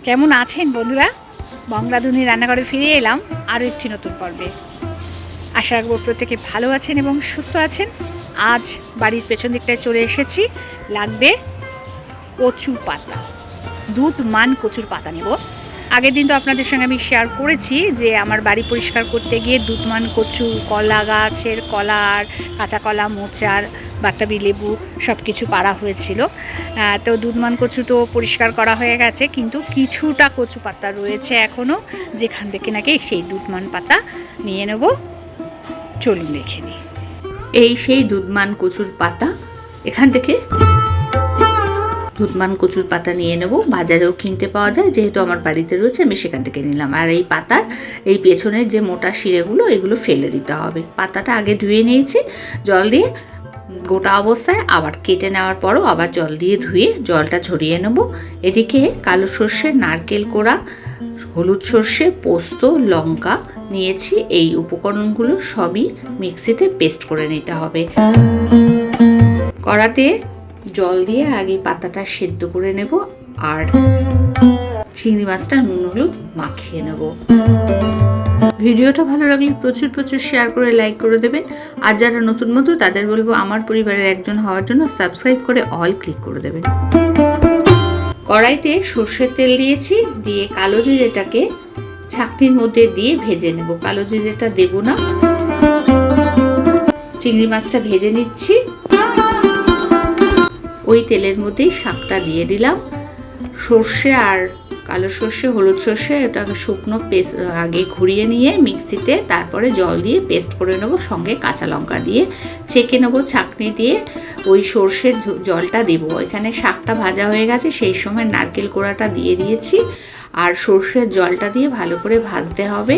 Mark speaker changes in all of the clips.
Speaker 1: কেমন আছেন বন্ধুরা? বংরাধুনি রান্নাঘরে ফিরে এলাম আরও একটি নতুন পর্বে। আশা রাখবো প্রত্যেকে ভালো আছেন এবং সুস্থ আছেন। আজ বাড়ির পেছন দিকটায় চলে এসেছি। লাগবে কচু পাতা, দুধ মান কচুর পাতা নেব। আগের দিন তো আপনাদের সঙ্গে আমি শেয়ার করেছি যে আমার বাড়ি পরিষ্কার করতে গিয়ে দুধ মান কচু, কলা গাছের কলার, কাঁচা কলা, মোচার, বাতাবি লেবু সব কিছু পাড়া হয়েছিল। তো দুধমান কচু তো পরিষ্কার করা হয়ে গেছে, কিন্তু কিছুটা কচু পাতা রয়েছে এখনও, যেখান থেকে নাকি সেই দুধমান পাতা নিয়ে নেব। চলুন দেখে নিই। এই সেই দুধমান কচুর পাতা। এখান থেকে দুধমান কচুর পাতা নিয়ে নেব। বাজারেও কিনতে পাওয়া যায়, যেহেতু আমার বাড়িতে রয়েছে আমি সেখান থেকে নিলাম। আর এই পাতার এই পেছনের যে মোটা শিরেগুলো, এগুলো ফেলে দিতে হবে। পাতাটা আগে ধুয়ে নিয়েছি জল দিয়ে, গোটা অবস্থায় আবার কেটে নেওয়ার পরও আবার জল দিয়ে ধুয়ে জলটা ঝরিয়ে নেব। এদিকে কালো সর্ষে, নারকেল কোড়া, হলুদ সর্ষে, পোস্ত, লঙ্কা নিয়েছি। এই উপকরণগুলো সবই মিক্সিতে পেস্ট করে নিতে হবে। কড়াতে জল দিয়ে আগে পাতাটা সেদ্ধ করে নেব, আর চিংড়ি মাছটা নুন হলুদ মাখিয়ে নেব। ভিডিওটা ভালো লাগলে প্রচুর শেয়ার করে লাইক করে দেবেন। আর যারা নতুন বন্ধু তাদের বলবো আমার পরিবারের একজন হওয়ার জন্য সাবস্ক্রাইব করে অল ক্লিক করে দেবেন। কড়াইতে সর্ষের তেল দিয়েছি, দিয়ে কালো জিরেটাকে ছাঁকনির মধ্যে দিয়ে ভেজে নেব। কালো জিরেটা দেব না। চিংড়ি মাছটা ভেজে নিচ্ছি। ওই তেলের মধ্যেই শাকটা দিয়ে দিলাম। সর্ষে আর কালো সর্ষে, হলুদ সর্ষে, ওটাকে শুকনো পেস্ট আগে ঘুরিয়ে নিয়ে মিক্সিতে, তারপরে জল দিয়ে পেস্ট করে নেবো। সঙ্গে কাঁচা লঙ্কা দিয়ে ছেঁকে নেবো ছাঁকনি দিয়ে। ওই সর্ষের জলটা দেবো। এখানে শাকটা ভাজা হয়ে গেছে, সেই সময় নারকেল কোড়াটা দিয়ে দিয়েছি। আর সর্ষের জলটা দিয়ে ভালো করে ভাজতে হবে।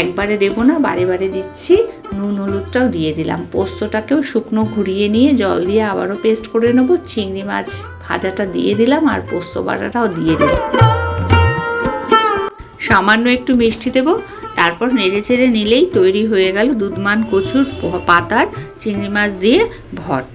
Speaker 1: একবারে দেবো না, বারে বারে দিচ্ছি। নুন হলুদটাও দিয়ে দিলাম। পোস্তটাকেও শুকনো ঘুরিয়ে নিয়ে জল দিয়ে আবারও পেস্ট করে নেবো। চিংড়ি মাছ ভাজাটা দিয়ে দিলাম, আর পোস্ত বাটাটাও দিয়ে দিলাম। সামান্য একটু মিষ্টি দেবো। তারপর নেড়ে চেড়ে নিলেই তৈরি হয়ে গেল দুধমান কচুর পাতার চিংড়ি মাছ দিয়ে ভর্তা।